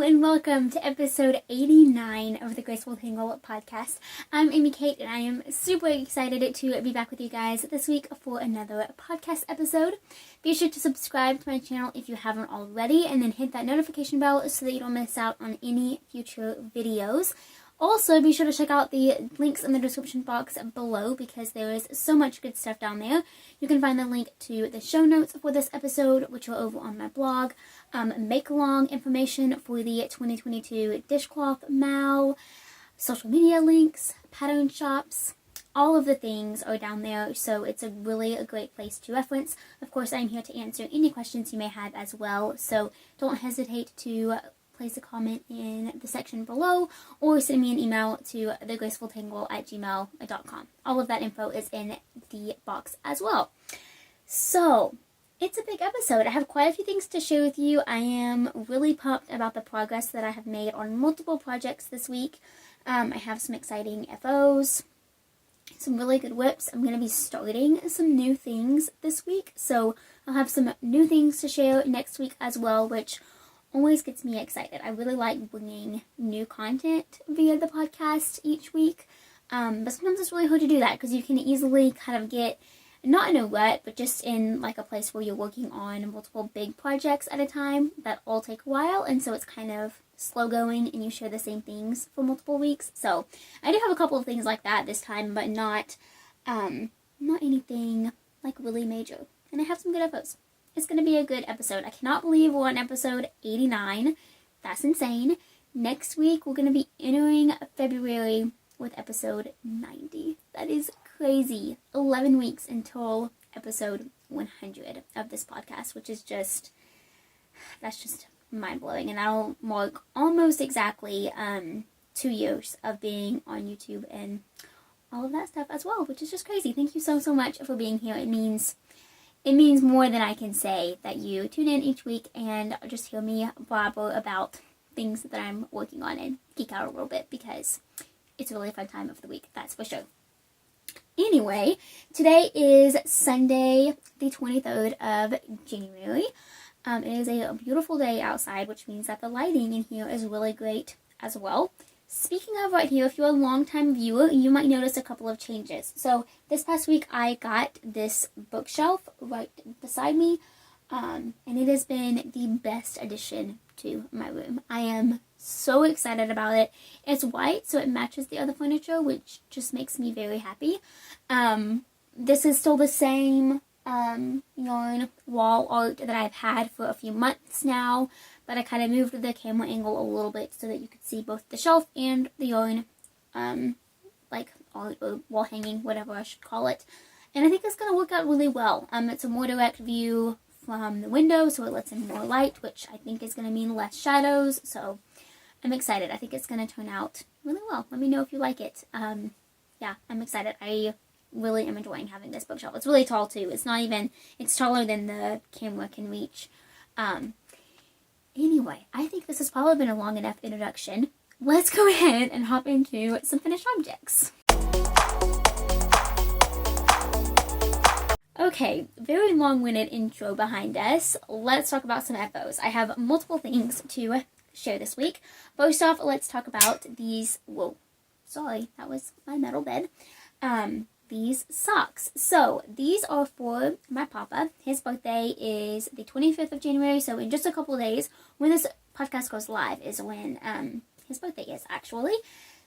and welcome to episode 89 of the Graceful Tangle podcast. I'm Amy Kate and I am super excited to be back with you guys this week for another podcast episode. Be sure to subscribe to my channel if you haven't already and then hit that notification bell so that you don't miss out on any future videos. Also, be sure to check out the links in the description box below because there is so much good stuff down there. You can find the link to the show notes for this episode, which are over on my blog, make-along information for the 2022 Dishcloth Mal, social media links, pattern shops, all of the things are down there, so it's a great place to reference. Of course, I'm here to answer any questions you may have as well, so don't hesitate to place a comment in the section below or send me an email to thegracefultangle@gmail.com. All of that info is in the box as well. So, it's a big episode. I have quite a few things to share with you. I am really pumped about the progress that I have made on multiple projects this week. I have some exciting FOs, some really good whips. I'm going to be starting some new things this week, so I'll have some new things to share next week as well, which always gets me excited. I really like bringing new content via the podcast each week, but sometimes it's really hard to do that because you can easily kind of get, not in a rut, but just in like a place where you're working on multiple big projects at a time that all take a while, and so it's kind of slow going and you share the same things for multiple weeks. So I do have a couple of things like that this time, but not anything like really major, and I have some good FOs. It's going to be a good episode. I cannot believe we're on episode 89. That's insane. Next week, we're going to be entering February with episode 90. That is crazy. 11 weeks until episode 100 of this podcast, which is that's just mind-blowing. And that'll mark almost exactly 2 years of being on YouTube and all of that stuff as well, which is just crazy. Thank you so much for being here. It means more than I can say that you tune in each week and just hear me blabber about things that I'm working on and geek out a little bit because it's a really fun time of the week, that's for sure. Anyway, today is Sunday, the 23rd of January. It is a beautiful day outside, which means that the lighting in here is really great as well. Speaking of right here, if you're a long-time viewer, you might notice a couple of changes. So this past week, I got this bookshelf right beside me, and it has been the best addition to my room. I am so excited about it. It's white, so it matches the other furniture, which just makes me very happy. This is still the same yarn wall art that I've had for a few months now, but I kind of moved the camera angle a little bit so that you could see both the shelf and the yarn, like art or wall hanging, whatever I should call it. And I think it's going to work out really well. It's a more direct view from the window, so it lets in more light, which I think is going to mean less shadows. So I'm excited. I think it's going to turn out really well. Let me know if you like it. Yeah, I'm excited. I really am enjoying having this bookshelf. It's really tall too. It's taller than the camera can reach. Anyway, I think this has probably been a long enough introduction. Let's go ahead and hop into some finished objects. Okay, very long-winded intro behind us. Let's talk about some FOs. I have multiple things to share this week. First off, let's talk about these, whoa, sorry, that was my metal bed. These socks. So these are for my papa. His birthday is the 25th of January, so in just a couple of days, when this podcast goes live is when his birthday is actually.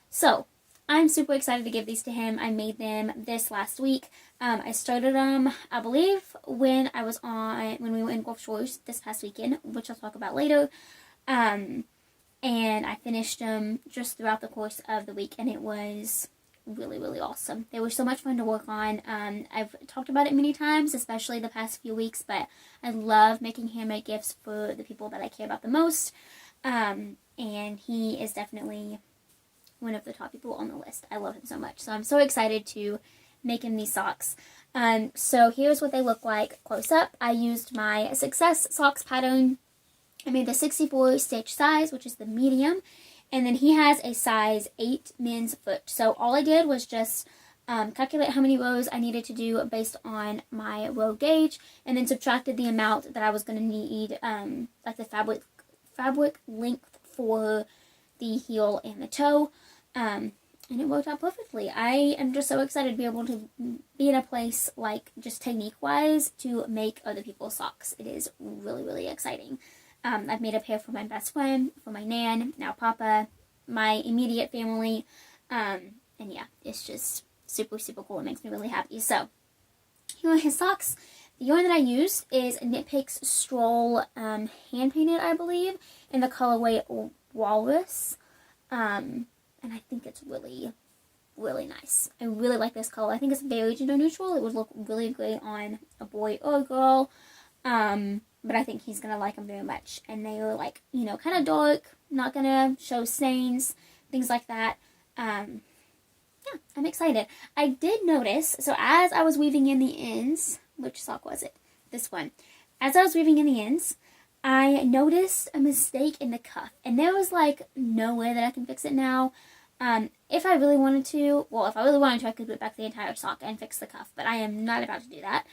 So I'm super excited to give these to him. I made them this last week. I started them, I believe, when we were in Gulf Shores this past weekend, which I'll talk about later. And I finished them just throughout the course of the week, and it was really awesome. They were so much fun to work on. I've talked about it many times, especially the past few weeks, but I love making handmade gifts for the people that I care about the most. And he is definitely one of the top people on the list. I love him so much. So I'm so excited to make him these socks. So here's what they look like close up. I used my Success Socks pattern. I made the 64 stitch size, which is the medium. And then he has a size 8 men's foot. So all I did was just calculate how many rows I needed to do based on my row gauge, and then subtracted the amount that I was going to need, like the fabric length for the heel and the toe. And it worked out perfectly. I am just so excited to be able to be in a place, like, just technique-wise, to make other people's socks. It is really, really exciting. I've made a pair for my best friend, for my nan, now Papa, my immediate family, and yeah, it's just super, super cool. It makes me really happy. So, here are his socks. The yarn that I used is Knit Picks Stroll, hand-painted, I believe, in the colorway Walrus. And I think it's really, really nice. I really like this color. I think it's very gender neutral. It would look really great on a boy or a girl. But I think he's going to like them very much. And they are, like, you know, kind of dark, not going to show stains, things like that. Yeah, I'm excited. I did notice, so as I was weaving in the ends, which sock was it? This one. As I was weaving in the ends, I noticed a mistake in the cuff. And there was, like, no way that I can fix it now. If I really wanted to, I could put back the entire sock and fix the cuff. But I am not about to do that.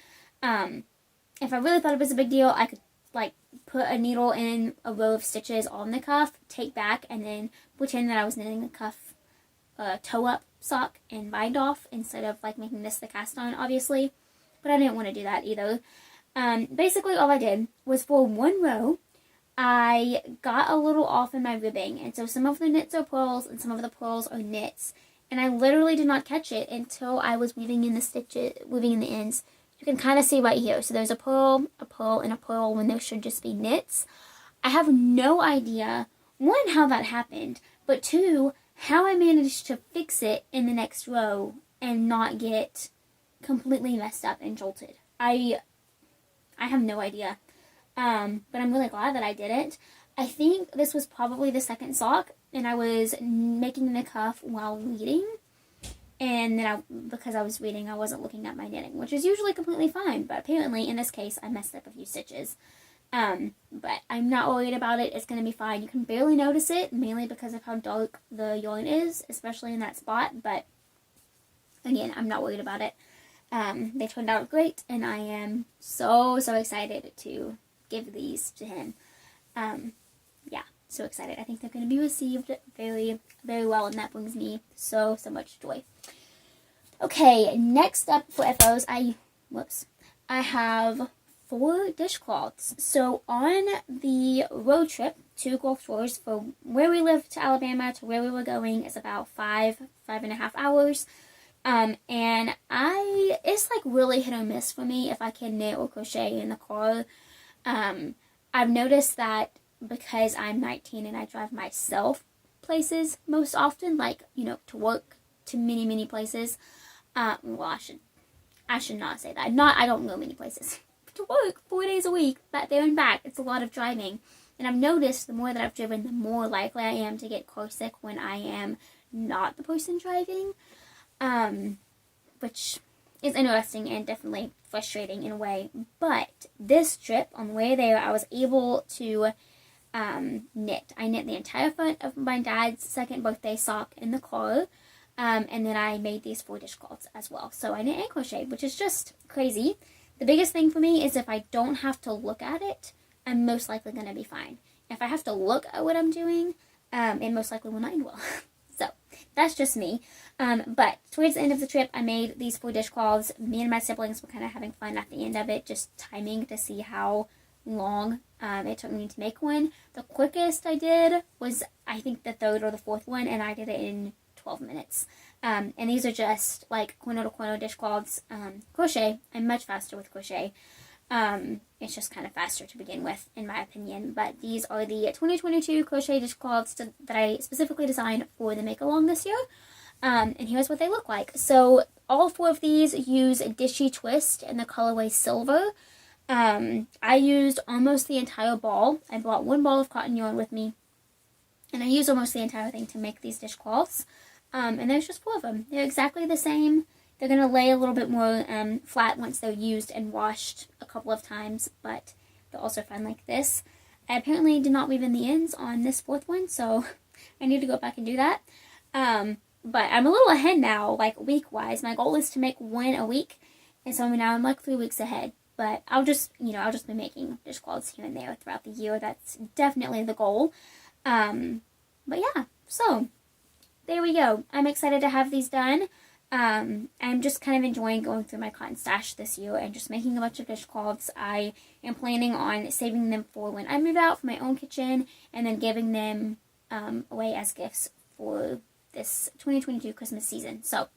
If I really thought it was a big deal, I could, like, put a needle in a row of stitches on the cuff, take back, and then pretend that I was knitting the cuff toe-up sock and bind off instead of, like, making this the cast-on, obviously. But I didn't want to do that either. Basically, all I did was for one row, I got a little off in my ribbing. And so some of the knits are purls and some of the purls are knits. And I literally did not catch it until I was weaving in the stitches, weaving in the ends. You can kind of see right here. So there's a purl, and a purl when there should just be knits. I have no idea, one, how that happened, but two, how I managed to fix it in the next row and not get completely messed up and jolted. I have no idea. But I'm really glad that I did it. I think this was probably the second sock, and I was making the cuff while reading. And then because I was reading, I wasn't looking at my knitting, which is usually completely fine. But apparently, in this case, I messed up a few stitches. But I'm not worried about it. It's going to be fine. You can barely notice it, mainly because of how dark the yarn is, especially in that spot. But again, I'm not worried about it. They turned out great, and I am so, so excited to give these to him. Yeah, so excited. I think they're going to be received very, very well, and that brings me so, so much joy. Okay, next up for FOs, I have 4 dishcloths. So on the road trip to Gulf Shores, from where we live to Alabama to where we were going, is about 5.5 hours. And it's like really hit or miss for me if I can knit or crochet in the car. I've noticed that because I'm 19 and I drive myself places most often, like, you know, to work, to many, many places. Well, I should not say that. I don't go many places. To work 4 days a week, back there and back, it's a lot of driving. And I've noticed the more that I've driven, the more likely I am to get car sick when I am not the person driving. Which is interesting and definitely frustrating in a way. But this trip, on the way there, I was able to knit. I knit the entire front of my dad's second birthday sock in the car. And then I made these 4 dishcloths as well. So I knit and crochet, which is just crazy. The biggest thing for me is if I don't have to look at it, I'm most likely going to be fine. If I have to look at what I'm doing, it most likely will not end well. So that's just me. But towards the end of the trip, I made these 4 dishcloths. Me and my siblings were kind of having fun at the end of it, just timing to see how long it took me to make one. The quickest I did was, I think, the 3rd or the 4th one, and I did it in 12 minutes. And these are just like corner to corner dishcloths. Crochet, I'm much faster with crochet. It's just kind of faster to begin with, in my opinion. But these are the 2022 crochet dishcloths that I specifically designed for the Make-A-Long this year. And here's what they look like. So all 4 of these use a Dishy Twist in the colorway Silver. I used almost the entire ball. I brought 1 ball of cotton yarn with me, and I used almost the entire thing to make these dishcloths. And there's just 4 of them. They're exactly the same. They're going to lay a little bit more flat once they're used and washed a couple of times, but they're also fine like this. I apparently did not weave in the ends on this 4th one, so I need to go back and do that. But I'm a little ahead now, like week-wise. My goal is to make 1 a week, and so now I'm like 3 weeks ahead. But I'll just be making dishcloths here and there throughout the year. That's definitely the goal. But yeah, so there we go. I'm excited to have these done. I'm just kind of enjoying going through my cotton stash this year and just making a bunch of dishcloths. I am planning on saving them for when I move out for my own kitchen and then giving them away as gifts for this 2022 Christmas season. So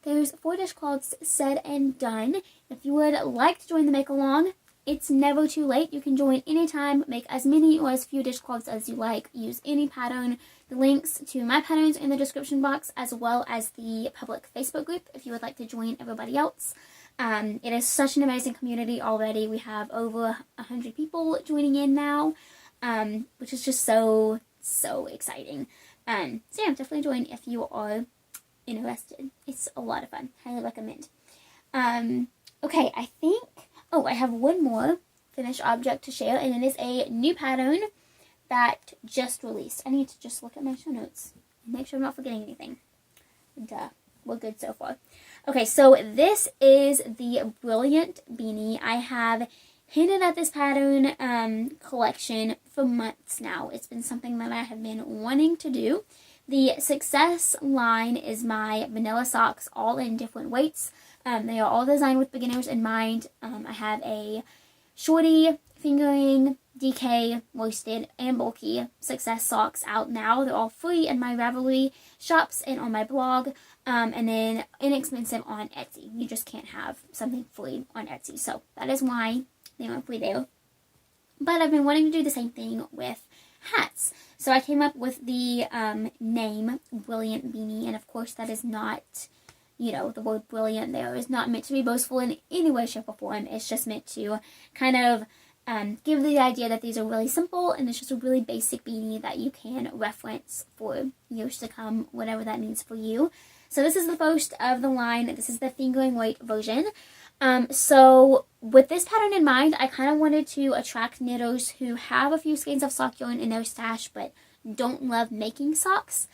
there's 4 dishcloths said and done. If you would like to join the Make-A-Long, it's never too late. You can join anytime, make as many or as few dishcloths as you like, use any pattern. The links to my patterns in the description box, as well as the public Facebook group if you would like to join everybody else. It is such an amazing community already. We have over 100 people joining in now, which is just so exciting. So yeah, definitely join if you are interested. It's a lot of fun. Highly recommend. Okay, I think, I have one more finished object to share, and it is a new pattern that just released. I need to just look at my show notes and make sure I'm not forgetting anything. Duh, we're good so far. Okay, so this is the Brilliant Beanie. I have hinted at this pattern collection for months now. It's been something that I have been wanting to do. The Success line is my vanilla socks, all in different weights. They are all designed with beginners in mind. I have a shorty, fingering, DK, worsted, and bulky Success socks out now. They're all free in my Ravelry shops and on my blog, and then inexpensive on Etsy. You just can't have something free on Etsy, so that is why they aren't free there. But I've been wanting to do the same thing with hats. So I came up with the name Brilliant Beanie, and of course that is not, the word brilliant there is not meant to be boastful in any way, shape, or form. It's just meant to kind of give the idea that these are really simple, and it's just a really basic beanie that you can reference for years to come, whatever that means for you. So this is the first of the line. This is the fingering weight version. So with this pattern in mind, I kind of wanted to attract knitters who have a few skeins of sock yarn in their stash but don't love making socks.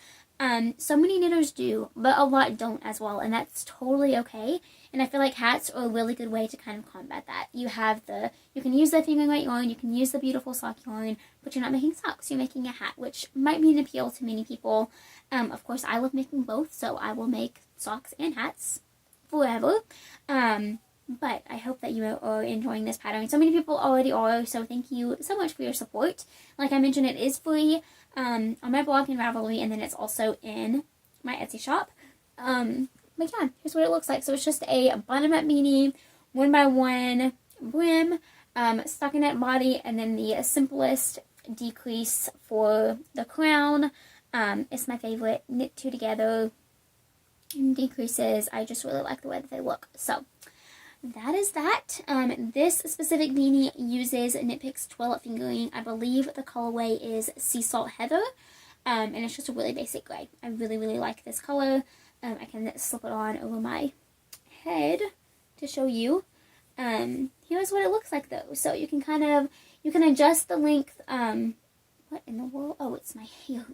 So many knitters do, but a lot don't as well, and that's totally okay. And I feel like hats are a really good way to kind of combat that. You can use the fingering weight yarn, you can use the beautiful sock yarn, but you're not making socks, you're making a hat, which might be an appeal to many people. Of course, I love making both, so I will make socks and hats forever. But I hope that you are enjoying this pattern. So many people already are, so thank you so much for your support. Like I mentioned, it is free on my blog and Ravelry, and then it's also in my Etsy shop. But yeah, here's what it looks like. So it's just a bottom-up beanie, 1x1 brim, stockinette body, and then the simplest decrease for the crown. It's my favorite. Knit 2 together, decreases. I just really like the way that they look. So that is that. This specific beanie uses Knit Picks Twirl Fingering. I believe the colorway is Sea Salt Heather, and it's just a really basic gray. I really like this color. I can slip it on over my head to show you. Here's what it looks like though. So you can adjust the length. What in the world? Oh, it's my hair.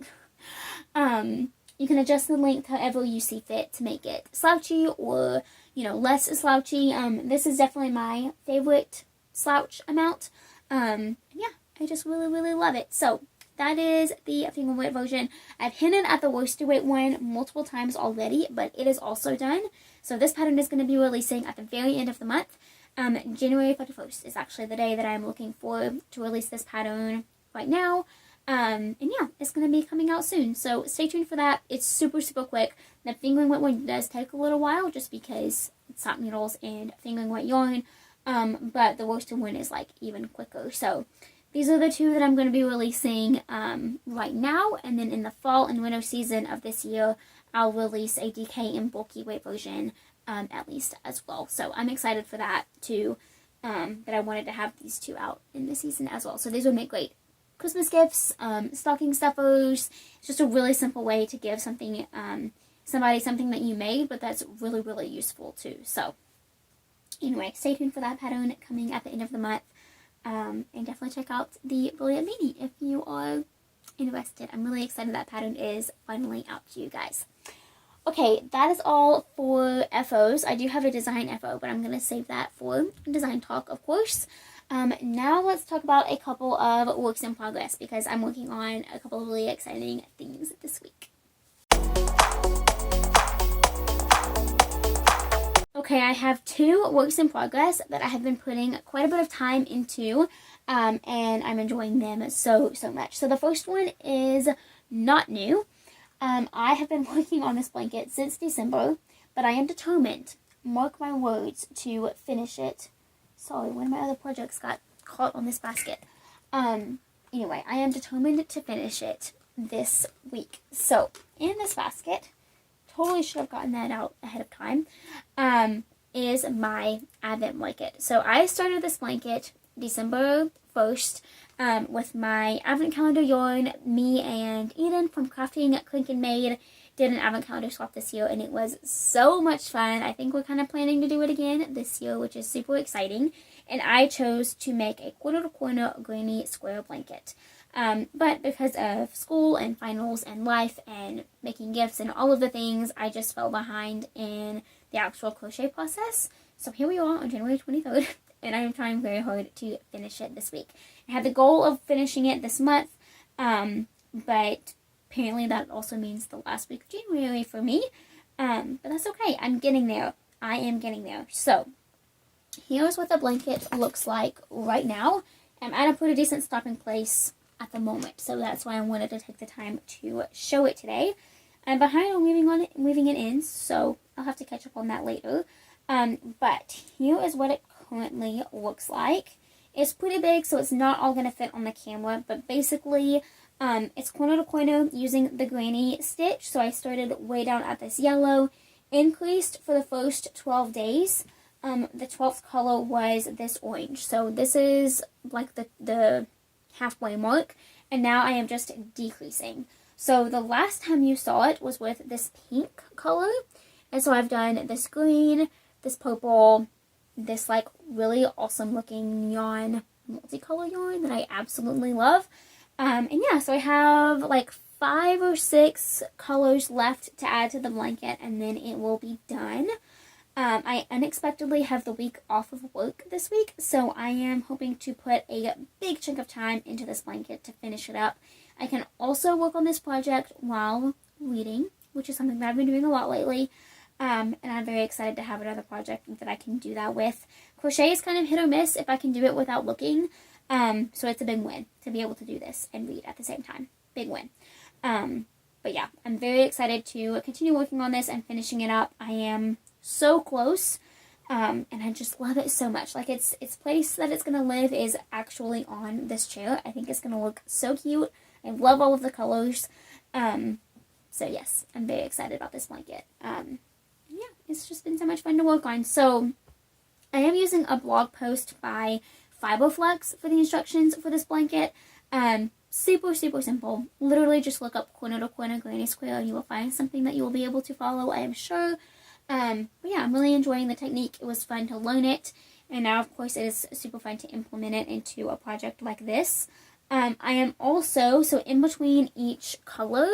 You can adjust the length however you see fit to make it slouchy or, less slouchy. This is definitely my favorite slouch amount. Yeah, I just really love it. So that is the finger weight version. I've hinted at the worsted weight one multiple times already, but it is also done. So this pattern is going to be releasing at the very end of the month. January 31st is actually the day that I'm looking for to release this pattern right now. And yeah, it's going to be coming out soon, so stay tuned for that. It's super quick. The fingering weight one does take a little while just because it's sock needles and fingering weight yarn, but the worsted one is like even quicker. So these are the 2 that I'm going to be releasing right now, and then in the fall and winter season of this year, I'll release a DK and bulky weight version at least as well. So I'm excited for that too, that I wanted to have these 2 out in the season as well. So these would make great Christmas gifts, stocking stuffers. It's just a really simple way to give somebody something that you made, but that's really useful too. So anyway, stay tuned for that pattern coming at the end of the month, and definitely check out the Brilliant Beanie if you are interested. I'm really excited that pattern is finally out to you guys. Okay, that is all for FOs. I do have a design FO, but I'm going to save that for design talk, of course. Now let's talk about a couple of works in progress because I'm working on a couple of really exciting things this week. Okay, I have 2 works in progress that I have been putting quite a bit of time into, and I'm enjoying them so much. So the first one is not new. I have been working on this blanket since December, but I am determined, mark my words, to finish it. Sorry, one of my other projects got caught on this basket. Anyway, I am determined to finish it this week. So, in this basket, totally should have gotten that out ahead of time, is my Advent blanket. So, I started this blanket December 1st with my Advent calendar yarn. Me and Eden from Crafting Clink and Made did an Advent calendar swap this year, and it was so much fun. I think we're kind of planning to do it again this year, which is super exciting. And I chose to make a quarter-to-corner granny square blanket. But because of school and finals and life and making gifts and all of the things, I just fell behind in the actual crochet process. So here we are on January 23rd, and I'm trying very hard to finish it this week. I had the goal of finishing it this month, but apparently that also means the last week of January for me. But that's okay. I'm getting there. I am getting there. So here's what the blanket looks like right now. I'm at a pretty decent stopping place at the moment, so that's why I wanted to take the time to show it today. I'm behind on weaving it in, so I'll have to catch up on that later. But here is what it currently looks like. It's pretty big, so it's not all going to fit on the camera, but basically it's corner to corner using the granny stitch. So I started way down at this yellow, increased for the first 12 days. The 12th color was this orange. So this is like the halfway mark, and now I am just decreasing. So the last time you saw it was with this pink color, and so I've done this green, this purple, this like really awesome looking neon multicolor yarn that I absolutely love. And yeah, so I have like 5 or 6 colors left to add to the blanket, and then it will be done. I unexpectedly have the week off of work this week, so I am hoping to put a big chunk of time into this blanket to finish it up. I can also work on this project while reading, which is something that I've been doing a lot lately, and I'm very excited to have another project that I can do that with. Crochet is kind of hit or miss if I can do it without looking, so it's a big win to be able to do this and read at the same time. Big win. But yeah, I'm very excited to continue working on this and finishing it up. I am so close, and I just love it so much. Like its place that it's gonna live is actually on this chair. I think it's gonna look so cute. I love all of the colors. So yes, I'm very excited about this blanket. Yeah, it's just been so much fun to work on. So I am using a blog post by Fiberflex for the instructions for this blanket. Super simple. Literally just look up corner to corner granny square and you will find something that you will be able to follow, I am sure. But yeah, I'm really enjoying the technique. It was fun to learn it, and now of course it is super fun to implement it into a project like this. I am also, so in between each color,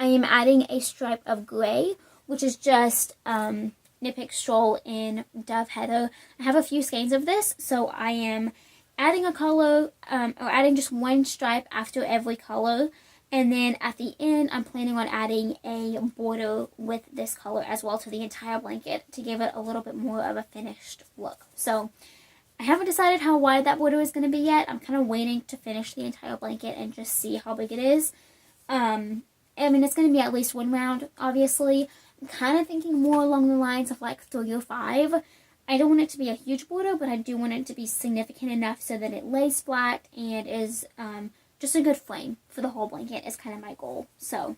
I am adding a stripe of gray, which is just Knit Pick Stroll in Dove Heather. I have a few skeins of this, so I am adding a color, or adding just one stripe after every color. And then at the end, I'm planning on adding a border with this color as well to the entire blanket to give it a little bit more of a finished look. So I haven't decided how wide that border is going to be yet. I'm kind of waiting to finish the entire blanket and just see how big it is. I mean, it's going to be at least one round, obviously. I'm kind of thinking more along the lines of like 3 or 5. I don't want it to be a huge border, but I do want it to be significant enough so that it lays flat and is just a good frame for the whole blanket is kind of my goal. So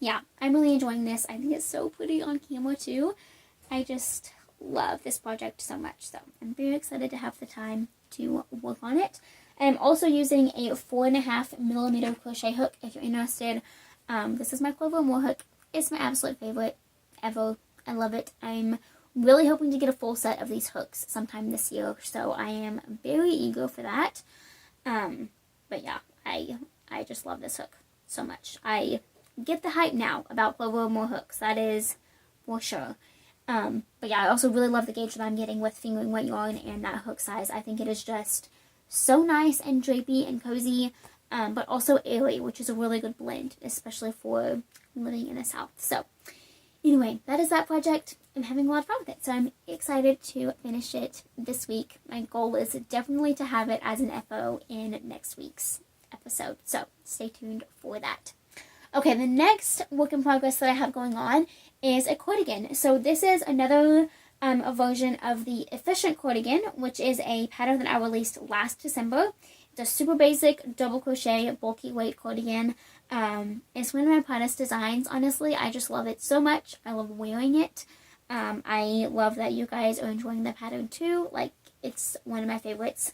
yeah, I'm really enjoying this. I think it's so pretty on camera too. I just love this project so much. So I'm very excited to have the time to work on it. I'm also using a 4.5mm crochet hook if you're interested. This is my Clover Moore hook. It's my absolute favorite ever. I love it. I'm really hoping to get a full set of these hooks sometime this year, so I am very eager for that. But yeah, I just love this hook so much. I get the hype now about Clover Moore hooks, that is for sure. But yeah, I also really love the gauge that I'm getting with fingering weight yarn and that hook size. I think it is just so nice and drapey and cozy, but also airy, which is a really good blend, especially for living in the South. So anyway, that is that project. I'm having a lot of fun with it, so I'm excited to finish it this week. My goal is definitely to have it as an FO in next week's episode, so stay tuned for that. Okay, the next work in progress that I have going on is a cardigan. So this is another a version of the Efficient cardigan, which is a pattern that I released last December. It's a super basic double crochet bulky weight cardigan. It's one of my proudest designs, honestly. I just love it so much. I love wearing it. I love that you guys are enjoying the pattern too. Like, it's one of my favorites.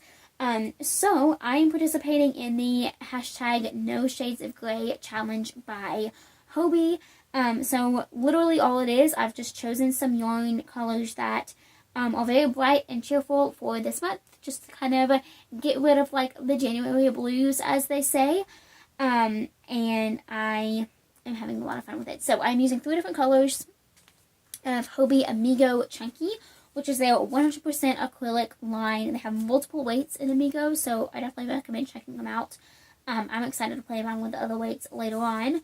So I'm participating in the hashtag No Shades of Grey challenge by Hobie. So literally all it is, I've just chosen some yarn colors that are very bright and cheerful for this month, just to kind of get rid of like the January blues, as they say. And I am having a lot of fun with it. So I'm using 3 different colors of Hobie Amigo Chunky, which is their 100% acrylic line. They have multiple weights in Amigo, so I definitely recommend checking them out. I'm excited to play around with the other weights later on.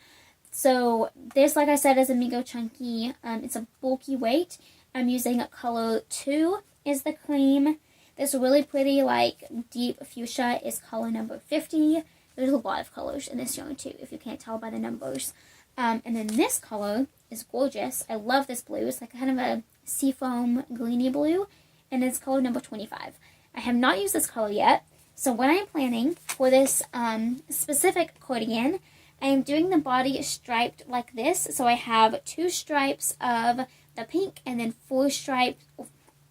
So this, like I said, is Amigo Chunky. It's a bulky weight. I'm using color 2 is the cream. This really pretty, like, deep fuchsia is color number 50. There's a lot of colors in this yarn too, if you can't tell by the numbers. And then this color is gorgeous. I love this blue. It's like kind of a seafoam greeny blue, and it's color number 25. I have not used this color yet, so when I am planning for this specific cardigan, I am doing the body striped like this. So I have 2 stripes of the pink and then 4 stripes,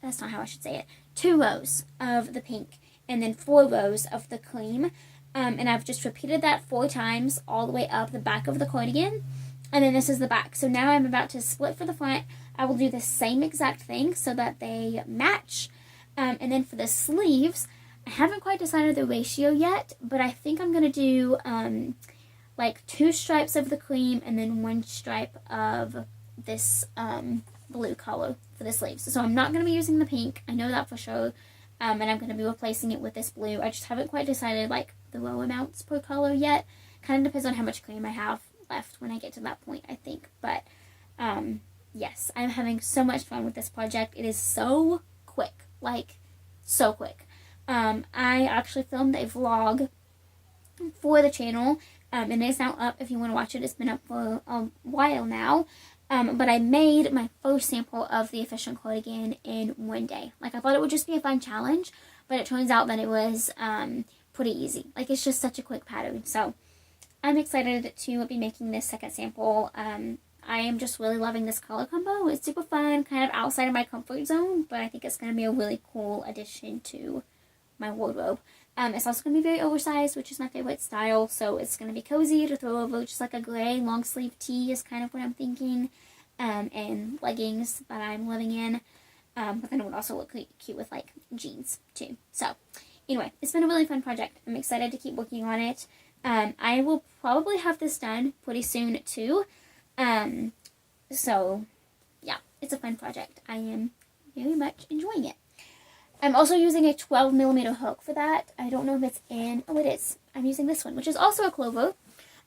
that's not how I should say it, 2 rows of the pink and then 4 rows of the cream. And I've just repeated that 4 times all the way up the back of the cardigan. And then this is the back. So now I'm about to split for the front. I will do the same exact thing so that they match. And then for the sleeves, I haven't quite decided the ratio yet, but I think I'm going to do like 2 stripes of the cream and then 1 stripe of this blue color for the sleeves. So I'm not going to be using the pink. I know that for sure. And I'm going to be replacing it with this blue. I just haven't quite decided like the row amounts per color yet. Kind of depends on how much cream I have left when I get to that point, I think. But yes, I'm having so much fun with this project. It is so quick, like so quick. I actually filmed a vlog for the channel, and it's now up if you want to watch it. It's been up for a while now. But I made my first sample of the Efficient cardigan in 1 day. Like, I thought it would just be a fun challenge, but it turns out that it was pretty easy. Like, it's just such a quick pattern. So I'm excited to be making this second sample. I am just really loving this color combo. It's super fun, kind of outside of my comfort zone, but I think it's going to be a really cool addition to my wardrobe. It's also going to be very oversized, which is my favorite style, so it's going to be cozy to throw over just like a gray long sleeve tee is kind of what I'm thinking, and leggings that I'm living in, but then it would also look cute with like jeans too. So anyway, it's been a really fun project. I'm excited to keep working on it. I will probably have this done pretty soon too, so yeah, it's a fun project. I am very much enjoying it. I'm also using a 12mm hook for that. I don't know if it's in... Oh, it is. I'm using this one, which is also a Clover.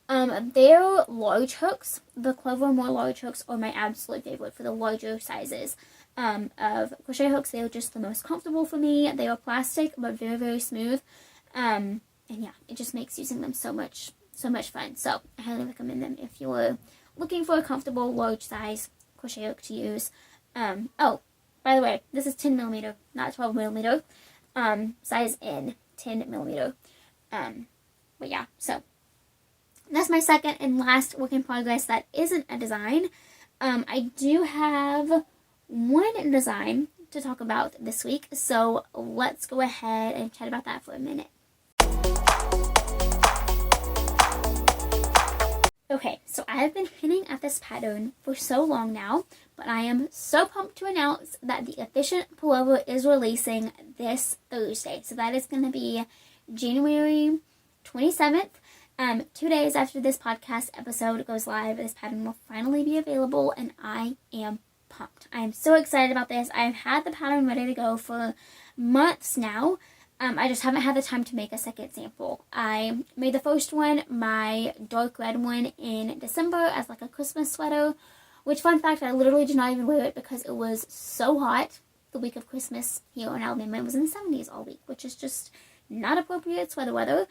They're large hooks. The Clover more large hooks are my absolute favorite for the larger sizes of crochet hooks. They are just the most comfortable for me. They are plastic, but very, very smooth. And yeah, it just makes using them so much fun. So I highly recommend them if you're looking for a comfortable large size crochet hook to use. Oh, by the way, this is 10mm, not 12mm. Size N, 10mm. But yeah, so that's my second and last work in progress that isn't a design. I do have one design to talk about this week, so let's go ahead and chat about that for a minute. Okay, so I have been hinting at this pattern for so long now, but I am so pumped to announce that the Efficient Pullover is releasing this Thursday. So that is going to be January 27th. 2 days after this podcast episode goes live, this pattern will finally be available, and I am pumped. I am so excited about this. I've had the pattern ready to go for months now. I just haven't had the time to make a second sample. I made the first one, my dark red one, in December as like a Christmas sweater, which, fun fact, I literally did not even wear it because it was so hot the week of Christmas here in Alabama. It was in the 70s all week, which is just not appropriate sweater weather.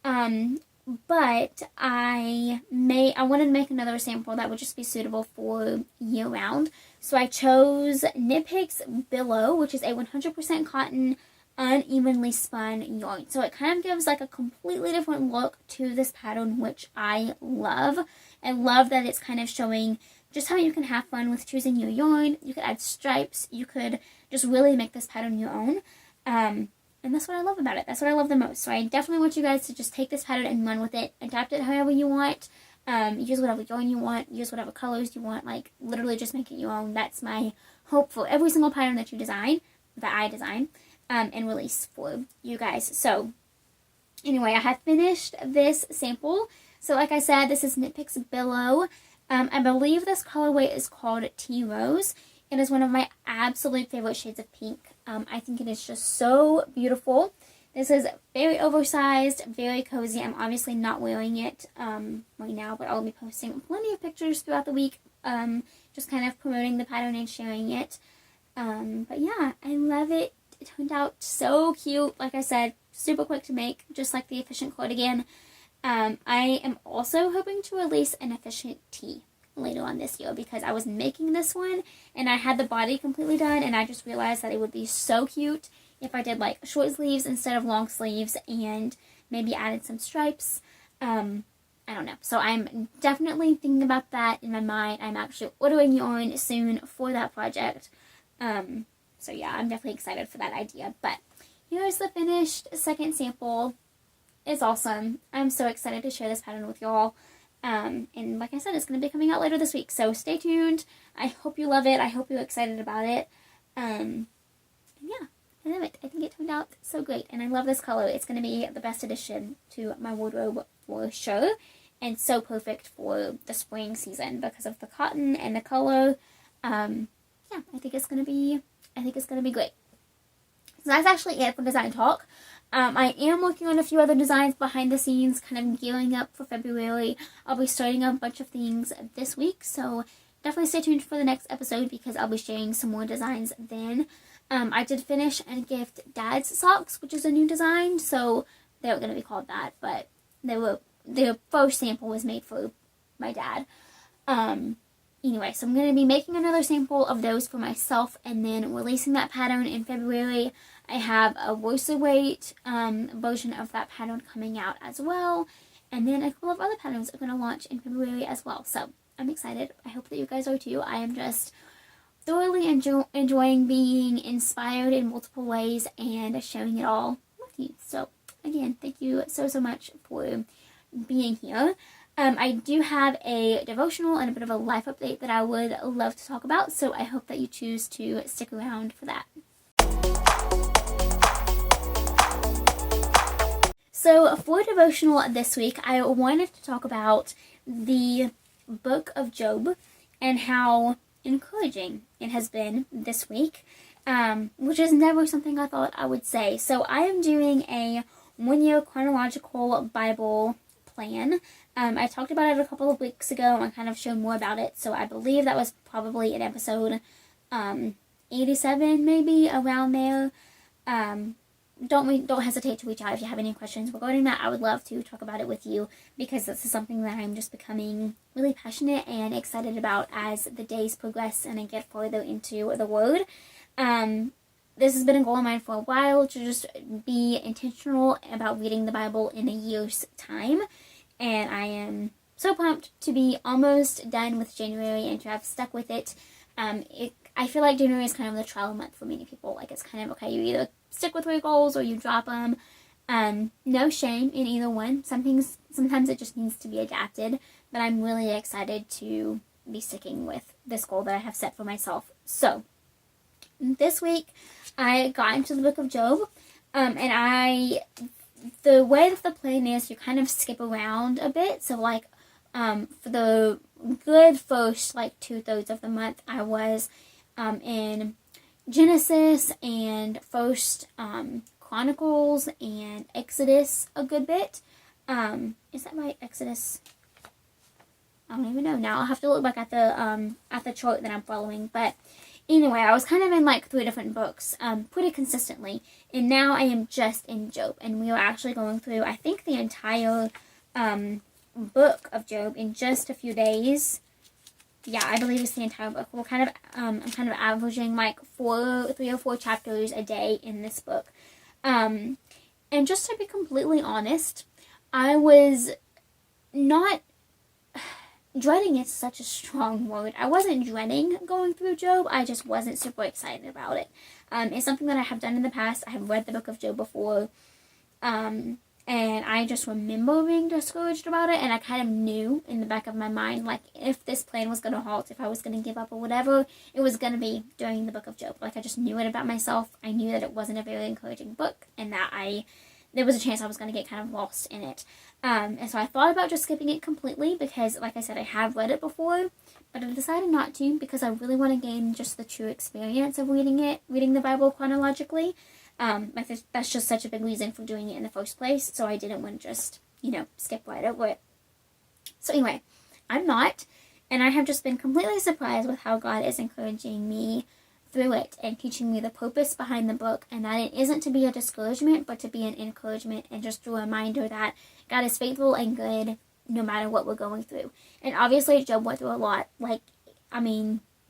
But I wanted to make another sample that would just be suitable for year round. So I chose Knit Picks Billow, which is a 100% cotton, unevenly spun yarn. So it kind of gives like a completely different look to this pattern, which I love. I love that it's kind of showing just how you can have fun with choosing your yarn. You could add stripes. You could just really make this pattern your own. And that's what I love about it. That's what I love the most. So I definitely want you guys to just take this pattern and run with it. Adapt it however you want. Use whatever yarn you want. Use whatever colors you want. Like, literally just make it your own. That's my hope for every single pattern that you design, that I design, and release for you guys. So, anyway, I have finished this sample. So, like I said, this is Knit Picks Billow. I believe this colorway is called Tea Rose. It is one of my absolute favorite shades of pink. I think it is just so beautiful. This is very oversized, very cozy. I'm obviously not wearing it right now, but I'll be posting plenty of pictures throughout the week, just kind of promoting the pattern and sharing it. But yeah, I love it. It turned out so cute. Like I said, super quick to make, just like the Efficient Cardigan. I am also hoping to release an Efficient Tee later on this year because I was making this one and I had the body completely done, and I just realized that it would be so cute if I did like short sleeves instead of long sleeves and maybe added some stripes. I don't know. So I'm definitely thinking about that in my mind. I'm actually ordering yarn soon for that project. So yeah, I'm definitely excited for that idea. But here's the finished second sample. It's awesome. I'm so excited to share this pattern with y'all. And like I said, it's going to be coming out later this week, so stay tuned. I hope you love it. I hope you're excited about it. Yeah, I love it. I think it turned out so great, and I love this color. It's going to be the best addition to my wardrobe for sure, and so perfect for the spring season because of the cotton and the color. Yeah, I think it's going to be great. So that's actually it for Design Talk. I am working on a few other designs behind the scenes, kind of gearing up for February. I'll be starting a bunch of things this week, so definitely stay tuned for the next episode because I'll be sharing some more designs then. I did finish and gift Dad's socks, which is a new design, so they were going to be called that, but their first sample was made for my dad. Anyway, so I'm going to be making another sample of those for myself and then releasing that pattern in February. I have a worsted weight version of that pattern coming out as well. And then a couple of other patterns are going to launch in February as well. So I'm excited. I hope that you guys are too. I am just thoroughly enjoying being inspired in multiple ways and sharing it all with you. So again, thank you so much for being here. I do have a devotional and a bit of a life update that I would love to talk about. So I hope that you choose to stick around for that. So for devotional this week, I wanted to talk about the book of Job and how encouraging it has been this week, which is never something I thought I would say. So I am doing a 1-year chronological Bible plan. I talked about it a couple of weeks ago and kind of showed more about it. So I believe that was probably in episode 87, maybe around there. Don't hesitate to reach out if you have any questions regarding that. I would love to talk about it with you because this is something that I'm just becoming really passionate and excited about as the days progress and I get further into the Word. This has been a goal of mine for a while, to just be intentional about reading the Bible in a year's time, and I am so pumped to be almost done with January and to have stuck with it. I feel like January is kind of the trial month for many people. Like, it's kind of okay, you either stick with your goals or you drop them. No shame in either one. Sometimes it just needs to be adapted, but I'm really excited to be sticking with this goal that I have set for myself. So this week I got into the book of Job, and the way that the plan is, you kind of skip around a bit. So like for the good first like 2/3 of the month, I was in Genesis and first Chronicles and Exodus a good bit. Is that right? Exodus? I don't even know now. I'll have to look back at the chart that I'm following. But anyway, I was kind of in like 3 different books pretty consistently. And now I am just in Job. And we are actually going through, I think, the entire book of Job in just a few days. Yeah, I believe it's the entire book. I'm kind of averaging like 3 or 4 chapters a day in this book. And just to be completely honest, I was not... Dreading is such a strong word. I wasn't dreading going through Job. I just wasn't super excited about it. It's something that I have done in the past. I have read the book of Job before. And I just remember being discouraged about it. And I kind of knew in the back of my mind, like, if this plan was going to halt, if I was going to give up or whatever, it was going to be during the book of Job. Like, I just knew it about myself. I knew that it wasn't a very encouraging book. And that there was a chance I was going to get kind of lost in it. And so I thought about just skipping it completely because, like I said, I have read it before, but I decided not to because I really want to gain just the true experience of reading the Bible chronologically. That's just such a big reason for doing it in the first place, so I didn't want to just, skip right over it. So anyway, I'm not, and I have just been completely surprised with how God is encouraging me through it and teaching me the purpose behind the book, and that it isn't to be a discouragement, but to be an encouragement and just a reminder that God is faithful and good no matter what we're going through. And obviously Job went through a lot.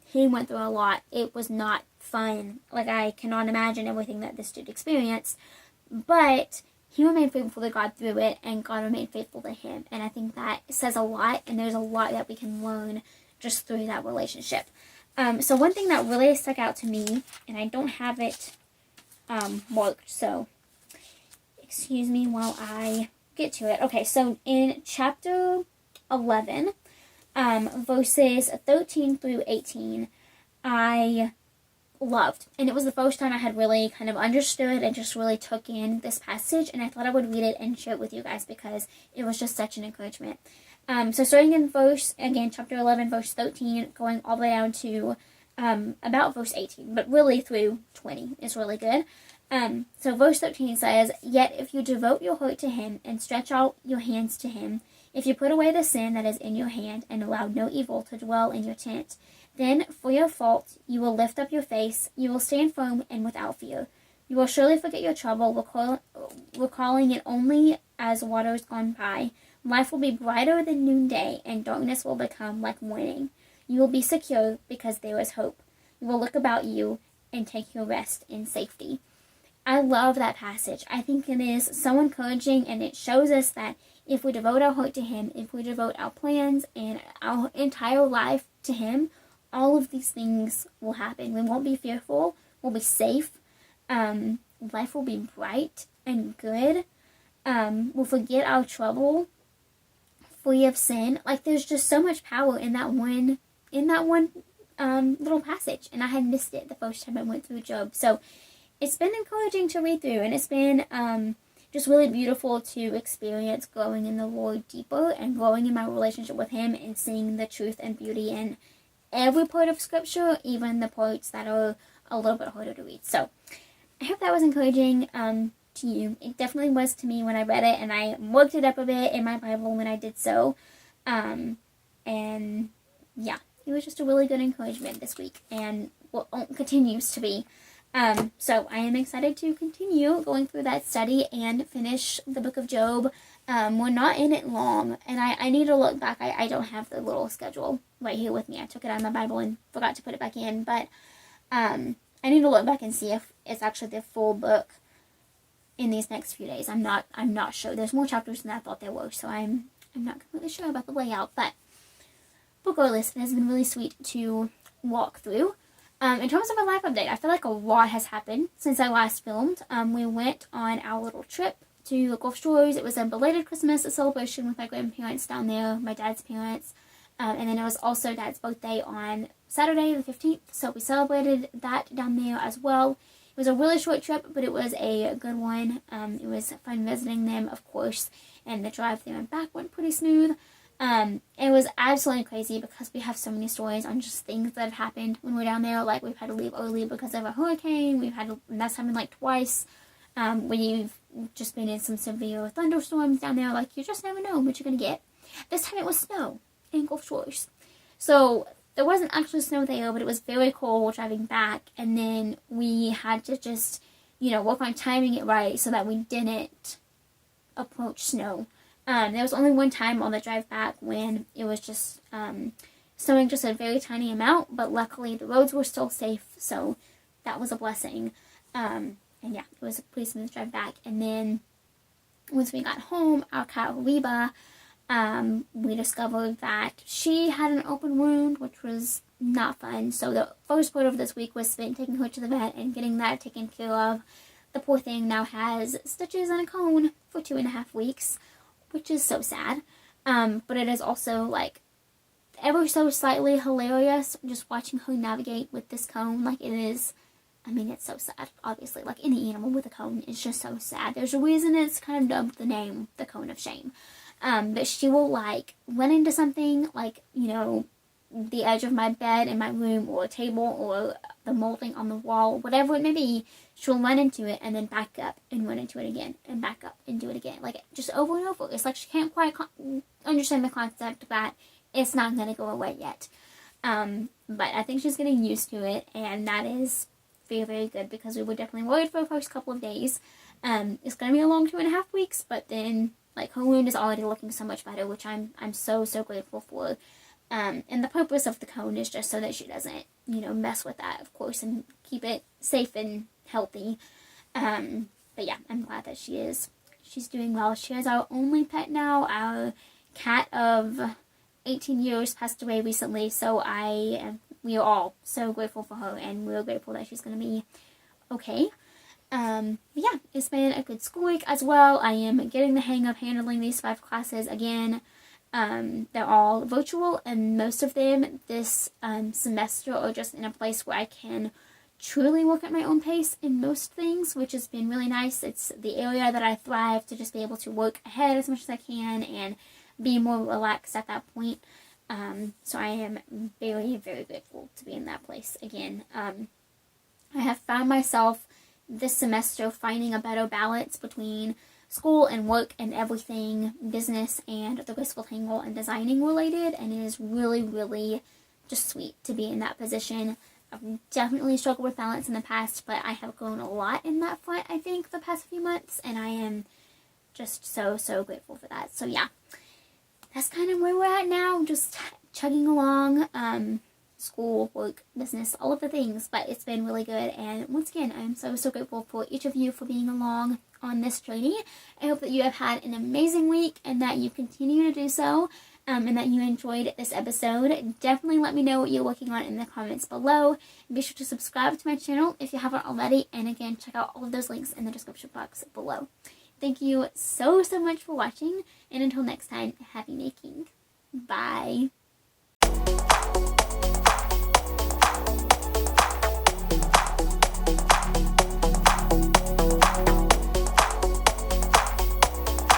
He went through a lot. It was not fun. Like, I cannot imagine everything that this dude experienced, but he remained faithful to God through it, and God remained faithful to him. And I think that says a lot, and there's a lot that we can learn just through that relationship. So one thing that really stuck out to me, and I don't have it marked, so excuse me while I get to it. Okay, so in chapter 11, verses 13 through 18, I loved. And it was the first time I had really kind of understood and just really took in this passage, and I thought I would read it and share it with you guys because it was just such an encouragement. So starting in chapter 11, verse 13, going all the way down to about verse 18, but really through 20 is really good. So verse 13 says, "Yet if you devote your heart to him and stretch out your hands to him, if you put away the sin that is in your hand and allow no evil to dwell in your tent, then for your fault you will lift up your face, you will stand firm and without fear. You will surely forget your trouble, recalling it only as waters gone by. Life will be brighter than noonday, and darkness will become like morning. You will be secure because there is hope. You will look about you and take your rest in safety." I love that passage. I think it is so encouraging, and it shows us that if we devote our heart to him, if we devote our plans and our entire life to him, all of these things will happen. We won't be fearful. We'll be safe. Life will be bright and good. We'll forget our trouble, free of sin. Like, there's just so much power in that one little passage, and I had missed it the first time I went through Job. So it's been encouraging to read through, and it's been just really beautiful to experience growing in the Lord deeper and growing in my relationship with him and seeing the truth and beauty in every part of Scripture, even the parts that are a little bit harder to read. So I hope that was encouraging to you. It definitely was to me when I read it, and I worked it up a bit in my Bible when I did so. And yeah, it was just a really good encouragement this week, and continues to be. So I am excited to continue going through that study and finish the book of Job. We're not in it long, and I need to look back. I don't have the little schedule right here with me. I took it out of my Bible and forgot to put it back in, but I need to look back and see if it's actually the full book in these next few days. I'm not sure. There's more chapters than I thought there were, so I'm not completely sure about the layout, but regardless, it has been really sweet to walk through. In terms of a life update, I feel like a lot has happened since I last filmed. We went on our little trip to the Gulf Shores. It was a belated Christmas celebration with my grandparents down there, my dad's parents, and then it was also Dad's birthday on Saturday the 15th, so we celebrated that down there as well. It was a really short trip, but it was a good one. It was fun visiting them, of course, and the drive there and back went pretty smooth. It was absolutely crazy because we have so many stories on just things that have happened when we're down there. Like, we've had to leave early because of a hurricane. That's happened like twice. We've just been in some severe thunderstorms down there. Like, you just never know what you're going to get. This time it was snow in Gulf Shores. So there wasn't actually snow there, but it was very cold driving back. And then we had to just, work on timing it right so that we didn't approach snow. There was only one time on the drive back when it was just snowing just a very tiny amount, but luckily the roads were still safe, so that was a blessing. And yeah, it was a pretty smooth drive back. And then once we got home, our cat Reba, we discovered that she had an open wound, which was not fun. So the first part of this week was spent taking her to the vet and getting that taken care of. The poor thing now has stitches and a cone for 2.5 weeks, which is so sad. But it is also, like, ever so slightly hilarious just watching her navigate with this cone. Like, it is, it's so sad, obviously. Like, any animal with a cone is just so sad. There's a reason it's kind of dubbed the name, the cone of shame. But she will, like, run into something, like, the edge of my bed in my room, or a table, or the molding on the wall, whatever it may be. She'll run into it and then back up and run into it again and back up and do it again. Like, just over and over. It's like she can't quite understand the concept that it's not going to go away yet. But I think she's getting used to it, and that is very, very good, because we were definitely worried for the first couple of days. It's going to be a long 2.5 weeks, but then, like, her wound is already looking so much better, which I'm so, so grateful for. And the purpose of the cone is just so that she doesn't, mess with that, of course, and keep it safe and healthy. But yeah, I'm glad that she's doing well. She is our only pet now. Our cat of 18 years passed away recently, so we are all so grateful for her, and we're grateful that she's going to be okay. But yeah, it's been a good school week as well. I am getting the hang of handling these 5 classes again. They're all virtual, and most of them this semester are just in a place where I can truly work at my own pace in most things, which has been really nice. It's the area that I thrive to just be able to work ahead as much as I can and be more relaxed at that point. So I am very, very grateful to be in that place again. I have found myself this semester finding a better balance between school and work and everything business and the Graceful Tangle and designing related, and it is really, really just sweet to be in that position. I've definitely struggled with balance in the past, but I have grown a lot in that front, I think, the past few months, and I am just so, so grateful for that. So yeah, that's kind of where we're at now, just chugging along, school, work, business, all of the things, but it's been really good. And once again, I'm so, so grateful for each of you for being along on this journey. I hope that you have had an amazing week and that you continue to do so, and that you enjoyed this episode. Definitely let me know what you're working on in the comments below. Be sure to subscribe to my channel if you haven't already, and again, check out all of those links in the description box below. Thank you so, so much for watching, and until next time, happy making. Bye.